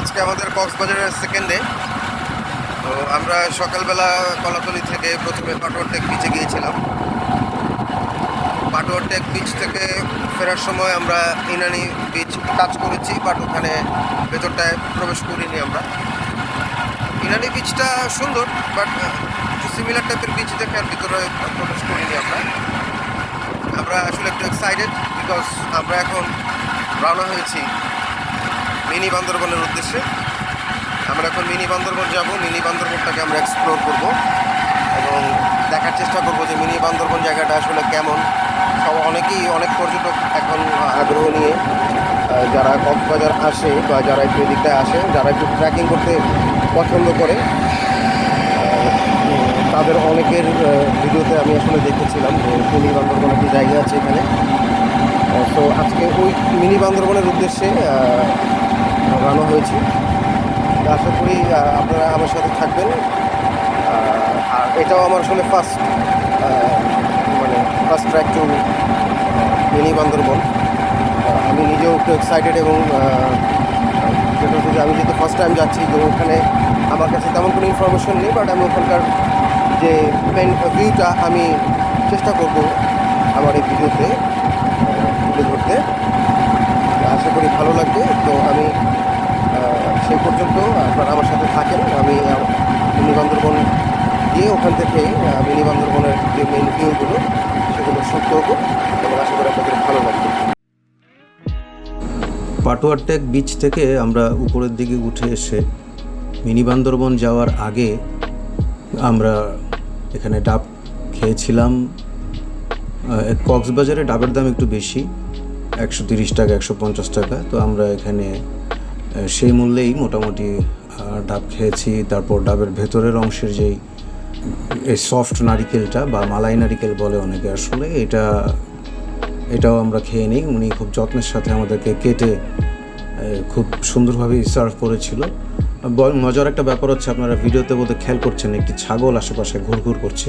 আজকে আমাদের কক্সবাজারের সেকেন্ড ডে। তো আমরা সকালবেলা কলাতলি থেকে প্রথমে পাটোয়ার টেক বিচে গিয়েছিলাম। পাটোয়ার টেক বিচ থেকে ফেরার সময় আমরা ইনানি বিচ টাচ করেছি, বাট ওখানে ভেতরটায় প্রবেশ করিনি আমরা। ইনানি বিচটা সুন্দর, বাট সিমিলার টাইপের বিচ দেখে আর ভিতরে প্রবেশ করিনি আমরা। আমরা আসলে একটু এক্সাইটেড, বিকজ আমরা এখন রওনা হয়েছি মিনি বান্দরবনের উদ্দেশ্যে। আমরা এখন মিনি বান্দরবন যাব, মিনি বান্দরবনটাকে আমরা এক্সপ্লোর করব এবং দেখার চেষ্টা করব যে মিনি বান্দরবন জায়গাটা আসলে কেমন। অনেকেই অনেক পর্যটক এখন আগ্রহ নিয়ে যারা কক্সবাজার আসে বা যারা একটু এদিকটা আসে, যারা একটু ট্রেকিং করতে পছন্দ করে, তাদের অনেকের ভিডিওতে আমি আসলে দেখেছিলাম যে মিনি বান্দরবন একটি জায়গা আছে এখানে। তো আজকে ওই মিনি বান্দরবনের উদ্দেশ্যে রওনা হয়েছি। আশা করি আপনারা আমার সাথে থাকবেন। আর এটাও আমার আসলে first track to mini Bandarban. আমি নিজেও একটু এক্সাইটেড এবং সেটা হচ্ছে যে আমি যেহেতু ফার্স্ট টাইম যাচ্ছি, তো ওখানে আমার কাছে তেমন কোনো ইনফরমেশন নেই, বাট আমি ওখানকার যে মেন ভিউটা আমি চেষ্টা করব আমার এই ভিডিওতে তুলে ধরতে। আশা করি ভালো লাগবে। তো আমি সেই পর্যন্ত আপনারা আমার সাথে থাকেন। আমি মিনি বান্দরবন গিয়ে ওখান থেকে মিনি বান্দরবনের যে মেন ভিউগুলো সেগুলো শ্যুট করবো এবং আশা করি আপনাদের ভালো লাগবে। পাটোয়ার টেক বিচ থেকে আমরা উপরের দিকে উঠে এসে মিনি বান্দরবন যাওয়ার আগে আমরা এখানে ডাব খেয়েছিলাম। কক্সবাজারে ডাবের দাম একটু বেশি, 130 টাকা 150 টাকা। তো আমরা এখানে সেই মূল্যেই মোটামুটি ডাব খেয়েছি। তারপর ডাবের ভেতরের অংশের যেই এই সফট নারিকেলটা বা মালাই নারিকেল বলে অনেকে, আসলে এটাও আমরা খেয়ে নিই। উনি খুব যত্নের সাথে আমাদেরকে কেটে খুব সুন্দরভাবে সার্ভ করেছিল। মজার একটা ব্যাপার হচ্ছে, আপনারা ভিডিওতে বোধহয় খেয়াল করছেন একটি ছাগল আশেপাশে ঘুরঘুর করছে।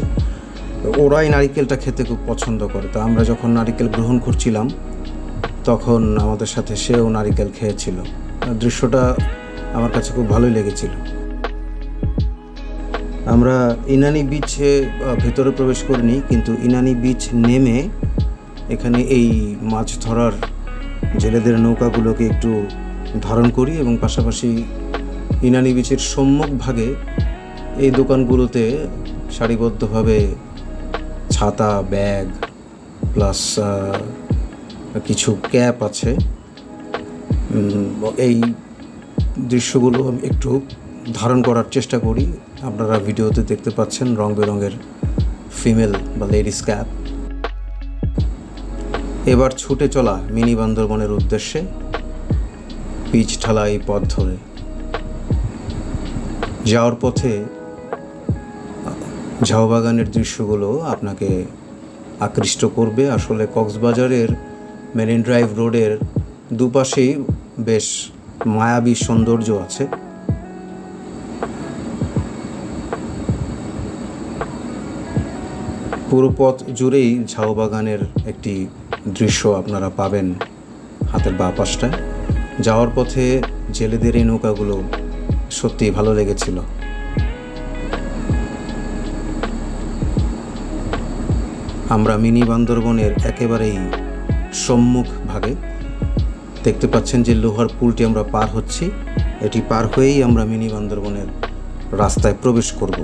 ওরাই নারিকেলটা খেতে খুব পছন্দ করে। তো আমরা যখন নারিকেল গ্রহণ করছিলাম তখন আমাদের সাথে সেও নারিকেল খেয়েছিল। দৃশ্যটা আমার কাছে খুব ভালোই লেগেছিল। আমরা ইনানি বিচে ভেতরে প্রবেশ করিনি, কিন্তু ইনানি বিচ নেমে এখানে এই মাছ ধরার জেলেদের নৌকাগুলোকে একটু ধারণ করি এবং পাশাপাশি ইনানি বিচের সম্মুখ ভাগে এই দোকানগুলোতে সারিবদ্ধভাবে ছাতা, ব্যাগ প্লাস কিছু ক্যাপ আছে। এই দৃশ্যগুলো আমি একটু ধারণ করার চেষ্টা করি। আপনারা ভিডিওতে দেখতে পাচ্ছেন রং বেরঙের ফিমেল বা লেডিস ক্যাপ। এবার ছুটে চলা মিনি বান্দরবনের উদ্দেশ্যে পিচ ঢালা এই পথ ধরে যাওয়ার পথে ঝাউবাগানের দৃশ্যগুলো আপনাকে আকৃষ্ট করবে। আসলে কক্সবাজারের মেরিন ড্রাইভ রোডের দুপাশেই বেশ মায়াবী সৌন্দর্য আছে। পুরো পথ জুড়েই ঝাউবাগানের একটি দৃশ্য আপনারা পাবেন হাতের বাঁ পাশটায়। যাওয়ার পথে জেলেদের এই নৌকাগুলো সত্যিই ভালো লেগেছিল। আমরা মিনি বান্দরবনের একেবারেই সম্মুখ ভাগে দেখতে পাচ্ছেন যে লোহার পুলটি আমরা পার হচ্ছি। এটি পার হয়েই আমরা মিনি বান্দরবনের রাস্তায় প্রবেশ করব।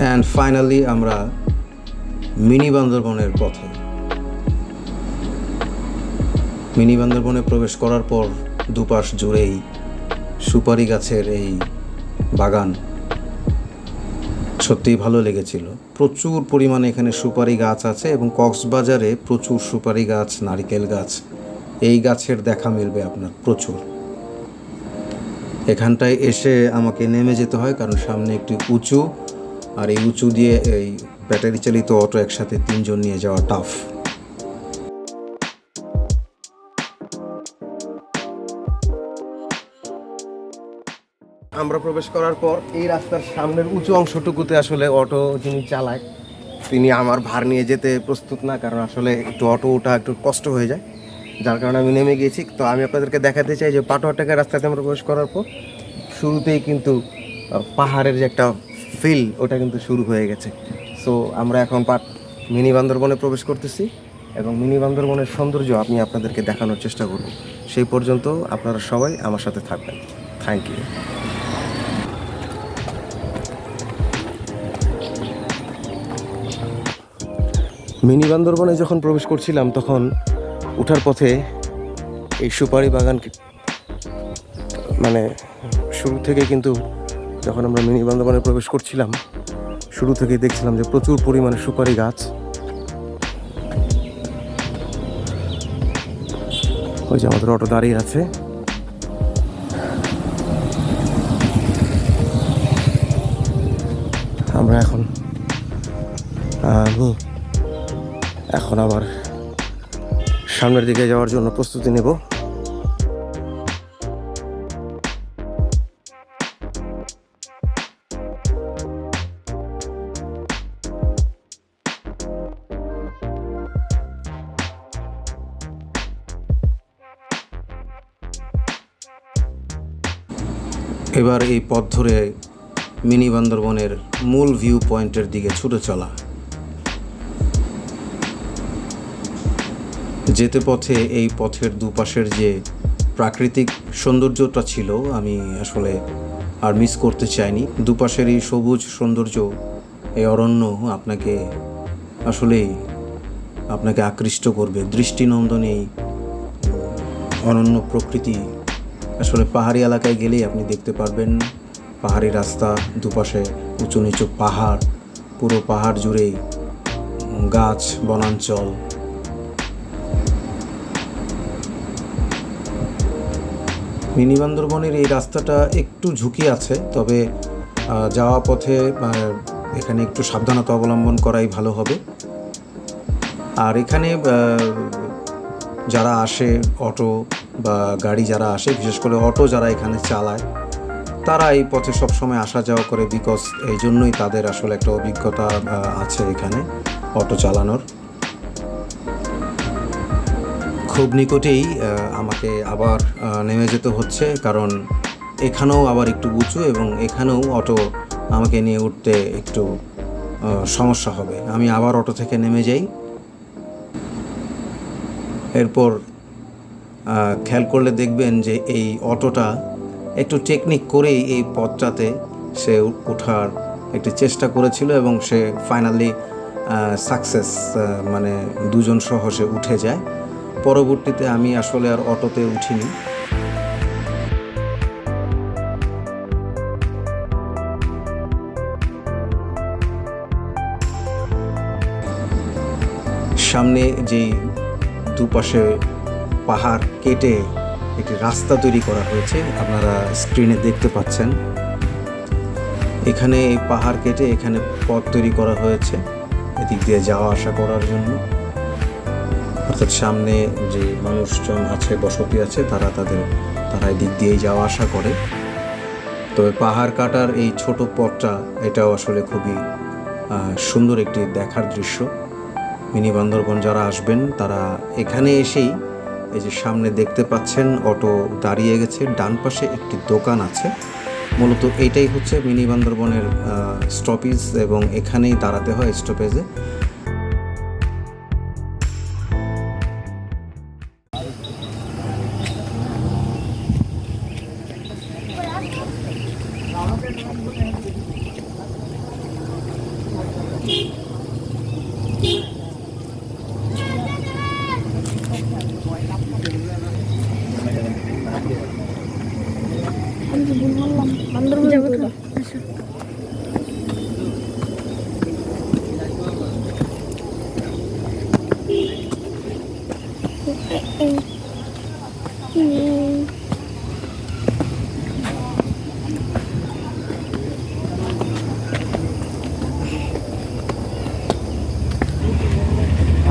অ্যান্ড ফাইনালি আমরা মিনি বান্দরবনের পথে। মিনি বান্দরবনে প্রবেশ করার পর দুপাশ জুড়েই সুপারি গাছের এই বাগান সত্যিই ভালো লেগেছিল। প্রচুর পরিমাণে এখানে সুপারি গাছ আছে এবং কক্সবাজারে প্রচুর সুপারি গাছ, নারিকেল গাছ, এই গাছের দেখা মিলবে আপনার প্রচুর। এখানটায় এসে আমাকে নেমে যেতে হয়, কারণ সামনে একটি উঁচু, আর এই উঁচু দিয়ে এই ব্যাটারি চালিত অটো একসাথে 3 জন নিয়ে যাওয়া টাফ। আমরা প্রবেশ করার পর এই রাস্তার সামনের উঁচু অংশটুকুতে আসলে অটো যিনি চালায় তিনি আমার ভার নিয়ে যেতে প্রস্তুত না, কারণ আসলে একটু অটো ওঠা একটু কষ্ট হয়ে যায়, যার কারণে আমি নেমে গিয়েছি। তো আমি আপনাদেরকে দেখাতে চাই যে পাটোয়াটাকা রাস্তাতে আমরা প্রবেশ করার পর শুরুতেই কিন্তু পাহাড়ের যে একটা ফিল ওটা কিন্তু শুরু হয়ে গেছে। সো আমরা এখন মিনি বান্দরবনে প্রবেশ করতেছি এবং মিনি বান্দরবনের সৌন্দর্য আমি আপনাদেরকে দেখানোর চেষ্টা করব। সেই পর্যন্ত আপনারা সবাই আমার সাথে থাকবেন। Thank you. মিনি বান্দরবনে যখন প্রবেশ করছিলাম তখন ওঠার পথে এই সুপারি বাগান মানে শুরু থেকে কিন্তু যখন আমরা মিনি বান্দরবনে প্রবেশ করছিলাম শুরু থেকেই দেখছিলাম যে প্রচুর পরিমাণে সুপারি গাছ। ওই যে আমাদের অটো দাঁড়িয়ে আছে। আমরা এখন আবার সামনের দিকে যাওয়ার জন্য প্রস্তুতি নেব। এবার এই পথ ধরে মিনি বান্দরবনের মূল ভিউ পয়েন্টের দিকে ছুটে চলা। যেতে পথে এই পথের দুপাশের যে প্রাকৃতিক সৌন্দর্যটা ছিল আমি আসলে আর মিস করতে চাইনি। দুপাশের এই সবুজ সৌন্দর্য, এই অরণ্য আপনাকে আকৃষ্ট করবে। দৃষ্টিনন্দন এই অনন্য প্রকৃতি আসলে পাহাড়ি এলাকায় গেলেই আপনি দেখতে পারবেন। পাহাড়ি রাস্তা, দুপাশে উঁচু নিচু পাহাড়, পুরো পাহাড় জুড়েই গাছ বনাঞ্চল। মিনি বান্দরবনের এই রাস্তাটা একটু ঝুঁকি আছে, তবে যাওয়া পথে এখানে একটু সাবধানতা অবলম্বন করাই ভালো হবে। আর এখানে যারা আসে অটো বা গাড়ি যারা আসে, বিশেষ করে অটো যারা এখানে চালায়, তারা এই পথে সবসময় আসা যাওয়া করে, বিকজ এই জন্যই তাদের আসলে একটা অভিজ্ঞতা আছে এখানে অটো চালানোর। খুব নিকটেই আমাকে আবার নেমে যেতে হচ্ছে, কারণ এখানেও আবার একটু উঁচু এবং এখানেও অটো আমাকে নিয়ে উঠতে একটু সমস্যা হবে। আমি আবার অটো থেকে নেমে যাই। এরপর খেয়াল করলে দেখবেন যে এই অটোটা একটু টেকনিক করেই এই পথটাতে সে ওঠার একটি চেষ্টা করেছিল এবং সে ফাইনালি সাকসেস, মানে দুজন সহ সে উঠে যায়। পরবর্তীতে আমি আসলে আর অটোতে উঠিনি। সামনে যেই দুপাশে পাহাড় কেটে একটি রাস্তা তৈরি করা হয়েছে, আপনারা স্ক্রিনে দেখতে পাচ্ছেন। এখানে এই পাহাড় কেটে এখানে পথ তৈরি করা হয়েছে এদিক দিয়ে যাওয়া আসা করার জন্য। অর্থাৎ সামনে যে মানুষজন আছে, বসতি আছে, তারা এদিক দিয়েই যাওয়া আসা করে। তবে পাহাড় কাটার এই ছোট পথটা, এটাও আসলে খুবই সুন্দর একটি দেখার দৃশ্য। মিনি বান্দরবন যারা আসবেন তারা এখানে এসেই এই যে সামনে দেখতে পাচ্ছেন অটো দাঁড়িয়ে গেছে, ডান পাশে একটি দোকান আছে। মূলত এইটাই হচ্ছে মিনি বান্দরবনের স্টপেজ এবং এখানেই দাঁড়াতে হয় স্টপেজে।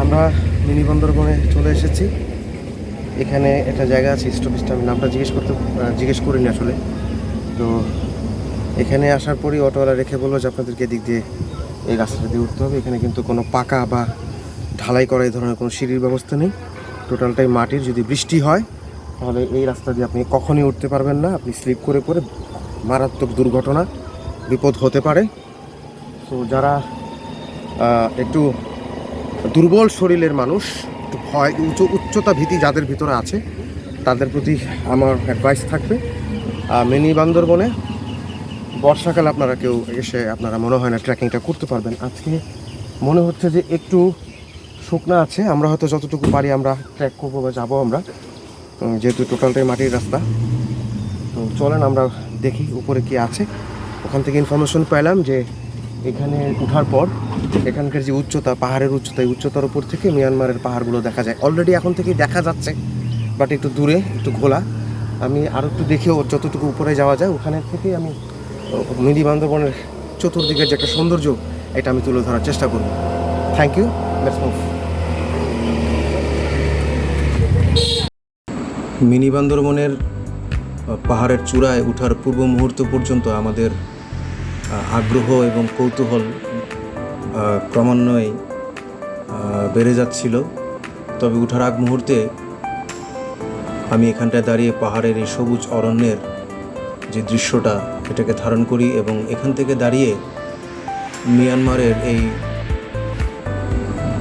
আমরা মিনি বান্দরবনে চলে এসেছি। এখানে একটা জায়গা আছে স্টপেজটা, আমি নামটা জিজ্ঞেস করিনি আসলে। তো এখানে আসার পরই অটোওয়ালা রেখে বললো যে আপনাদেরকে এদিক দিয়ে এই রাস্তাটা দিয়ে উঠতে হবে। এখানে কিন্তু কোনো পাকা বা ঢালাই করা এই ধরনের কোনো সিঁড়ির ব্যবস্থা নেই, টোটালটাই মাটির। যদি বৃষ্টি হয় তাহলে এই রাস্তা দিয়ে আপনি কখনই উঠতে পারবেন না, আপনি স্লিপ করে পড়ে মারাত্মক দুর্ঘটনা, বিপদ হতে পারে। তো যারা একটু দুর্বল শরীরের মানুষ, একটু ভয় উচ্চতা ভীতি যাদের ভিতরে আছে, তাদের প্রতি আমার অ্যাডভাইস থাকবে মিনি বান্দরবনে বর্ষাকালে আপনারা কেউ এসে আপনারা মনে হয় না ট্রেকিংটা করতে পারবেন। আজকে মনে হচ্ছে যে একটু শুকনা আছে, আমরা হয়তো যতটুকু পারি আমরা ট্রেক করবো বা যাবো আমরা, যেহেতু টোটালটাই মাটির রাস্তা। তো চলেন আমরা দেখি উপরে কি আছে। ওখান থেকে ইনফরমেশন পেলাম যে এখানে ওঠার পর এখানকার যে উচ্চতা, পাহাড়ের উচ্চতা, এই উচ্চতার উপর থেকে মিয়ানমারের পাহাড়গুলো দেখা যায়। অলরেডি এখন থেকেই দেখা যাচ্ছে, বাট একটু দূরে, একটু ঘোলা। আমি আরও একটু দেখেও যতটুকু উপরে যাওয়া যায় ওখানে থেকেই আমি মিনি বান্দরবনের চতুর্দিকের যে একটা সৌন্দর্য, এটা আমি তুলে ধরার চেষ্টা করব। Thank you, let's move. Mini বান্দরবনের পাহাড়ের চূড়ায় ওঠার পূর্ব মুহূর্ত পর্যন্ত আমাদের আগ্রহ এবং কৌতূহল ক্রমান্বয়ে বেড়ে যাচ্ছিল। তবে ওঠার আগ মুহূর্তে আমি এখানটায় দাঁড়িয়ে পাহাড়ের এই সবুজ অরণ্যের যে দৃশ্যটা, এটাকে ধারণ করি এবং এখান থেকে দাঁড়িয়ে মিয়ানমারের এই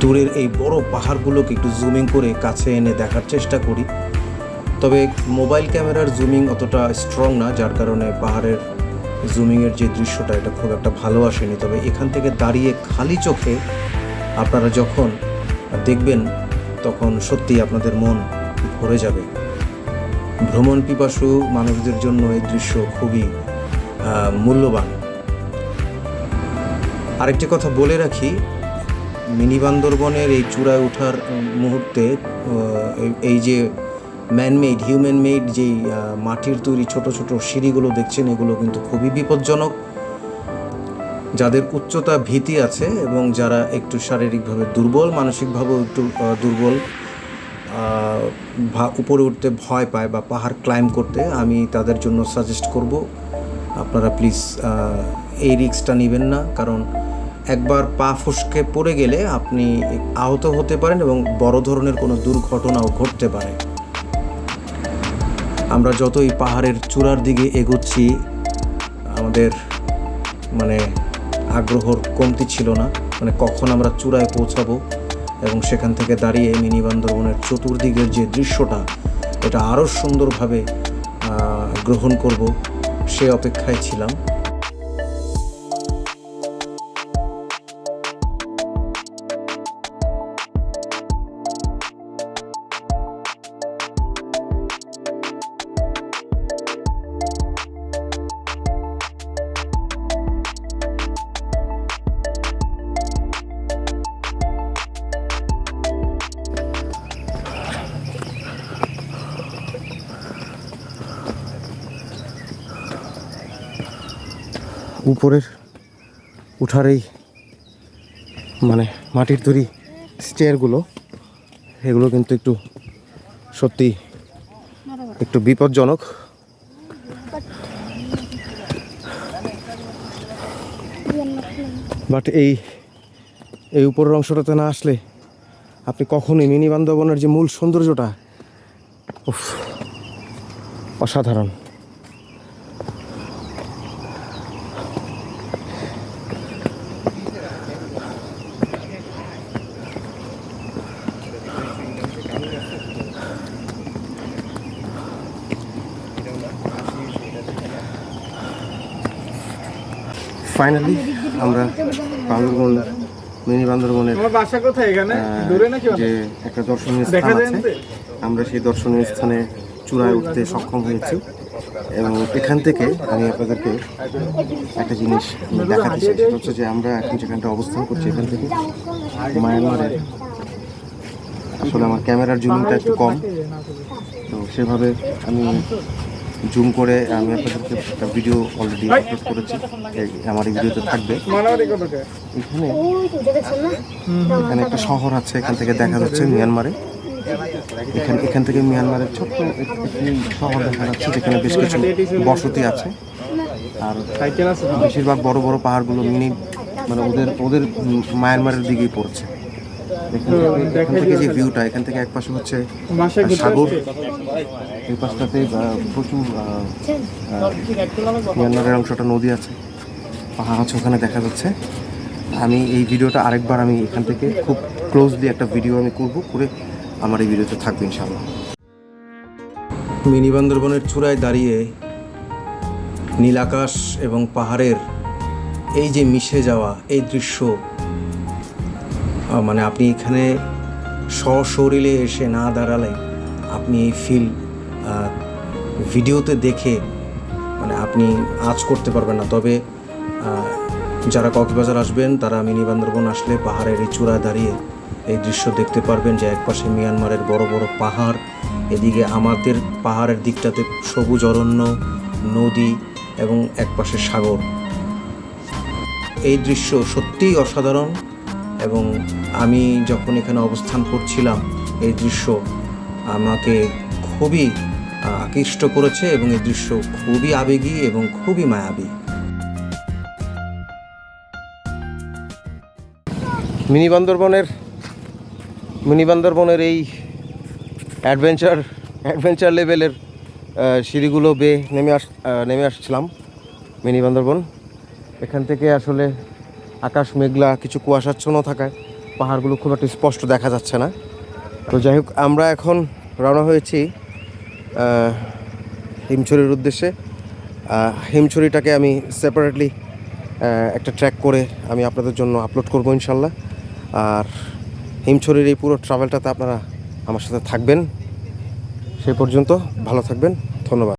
দূরের এই বড় পাহাড়গুলোকে একটু জুমিং করে কাছে এনে দেখার চেষ্টা করি। তবে মোবাইল ক্যামেরার জুমিং অতটা স্ট্রং না, যার কারণে পাহাড়ের জুমিংয়ের যে দৃশ্যটা এটা খুব একটা ভালো আসেনি। তবে এখান থেকে দাঁড়িয়ে খালি চোখে আপনারা যখন দেখবেন তখন সত্যিই আপনাদের মন ভরে যাবে। ভ্রমণ পিপাসু মানুষদের জন্য এই দৃশ্য খুবই মূল্যবান। আরেকটি কথা বলে রাখি, মিনি বান্দরবনের এই চূড়ায় ওঠার মুহূর্তে এই যে ম্যানমেড, হিউম্যান মেড যেই মাটির তৈরি ছোট ছোট সিঁড়িগুলো দেখছেন, এগুলো কিন্তু খুবই বিপজ্জনক। যাদের উচ্চতা ভীতি আছে এবং যারা একটু শারীরিকভাবে দুর্বল, মানসিকভাবেও একটু দুর্বল, উপরে উঠতে ভয় পায় বা পাহাড় ক্লাইম্ব করতে, আমি তাদের জন্য সাজেস্ট করব আপনারা প্লিজ এই রিস্কটা নেবেন না। কারণ একবার পা ফসকে পড়ে গেলে আপনি আহত হতে পারেন এবং বড় ধরনের কোনো দুর্ঘটনাও ঘটতে পারে। আমরা যতই পাহাড়ের চূড়ার দিকে এগোচ্ছি, আমাদের আগ্রহর কমতি ছিল না, কখন আমরা চূড়ায় পৌঁছাবো এবং সেখান থেকে দাঁড়িয়ে মিনি বান্দরবনের চতুর্দিকের যে দৃশ্যটা, এটা আরও সুন্দরভাবে গ্রহণ করব, সে অপেক্ষায় ছিলাম। উপরের উঠার এই মাটির তৈরি স্টেয়ারগুলো, এগুলো কিন্তু একটু সত্যি একটু বিপজ্জনক। বাট এই উপরের অংশটাতে না আসলে আপনি কখনোই মিনি বান্দরবনের যে মূল সৌন্দর্যটা, অসাধারণ। ফাইনালি আমরা মিনি বান্দরবনের যে একটা দর্শনীয় স্থান আছে, আমরা সেই দর্শনীয় স্থানে চূড়ায় উঠতে সক্ষম হয়েছি। এবং এখান থেকে আমি আপনাদেরকে একটা জিনিস দেখাতে চাই, সেটা হচ্ছে যে আমরা এখন যেখানটা অবস্থান করছি, এখান থেকে মায়ানমারের, আসলে আমার ক্যামেরার জুমিংটা একটু কম, তো সেভাবে আমি জুম করে আমি আপনাদেরকে একটা ভিডিও অলরেডি আপলোড করেছি, আমার এই ভিডিওতে থাকবে। এখানে একটা শহর আছে, এখান থেকে দেখা যাচ্ছে মিয়ানমারে, এখান থেকে মিয়ানমারের ছোট্ট একটি শহর দেখা যাচ্ছে, যেখানে বেশ কিছু বসতি আছে। আর বেশিরভাগ বড় বড় পাহাড়গুলো মানে ওদের মায়ানমারের দিকেই পড়ছে। এখান থেকে যে ভিউটা, এখান থেকে এক পাশে হচ্ছে সাগর, এই পাশটাতে প্রচুর মিয়ানমারের অংশটা নদী আছে, পাহাড় আছে ওখানে দেখা যাচ্ছে। আমি এই ভিডিওটা আরেকবার আমি এখান থেকে খুব ক্লোজলি একটা ভিডিও আমি করে আমার এই ভিডিওতে থাকবে ইনশাআল্লাহ। মিনি বান্দরবনের চূড়ায় দাঁড়িয়ে নীল আকাশ এবং পাহাড়ের এই যে মিশে যাওয়া এই দৃশ্য, মানে আপনি এখানে সশরীরে এসে না দাঁড়ালে আপনি এই ফিল ভিডিওতে দেখে মানে আপনি আঁচ করতে পারবেন না। তবে যারা কক্সবাজার আসবেন তারা মিনি বান্দরবন আসলে পাহাড়ের এই চূড়ায় দাঁড়িয়ে এই দৃশ্য দেখতে পারবেন যে একপাশে মিয়ানমারের বড় বড় পাহাড়, এদিকে আমাদের পাহাড়ের দিকটাতে সবুজ অরণ্য, নদী এবং একপাশে সাগর। এই দৃশ্য সত্যিই অসাধারণ এবং আমি যখন এখানে অবস্থান করছিলাম এই দৃশ্য আমাকে খুবই আকৃষ্ট করেছে এবং এই দৃশ্য খুবই আবেগী এবং খুবই মায়াবী। মিনি বান্দরবনের এই অ্যাডভেঞ্চার লেভেলের সিঁড়িগুলো বেয়ে নেমে আসছিলাম মিনি বান্দরবন। এখান থেকে আসলে আকাশ মেঘলা, কিছু কুয়াশাচ্ছন্ন থাকায় পাহাড়গুলো খুব একটা স্পষ্ট দেখা যাচ্ছে না। তো যাই হোক, আমরা এখন রওনা হয়েছি হিমছড়ির উদ্দেশ্যে। হিমছড়িটাকে আমি সেপারেটলি একটা ট্র্যাক করে আমি আপনাদের জন্য আপলোড করবো ইনশাল্লাহ। আর হিমছড়ির এই পুরো ট্রাভেলটাতে আপনারা আমার সাথে থাকবেন। সেই পর্যন্ত ভালো থাকবেন, ধন্যবাদ।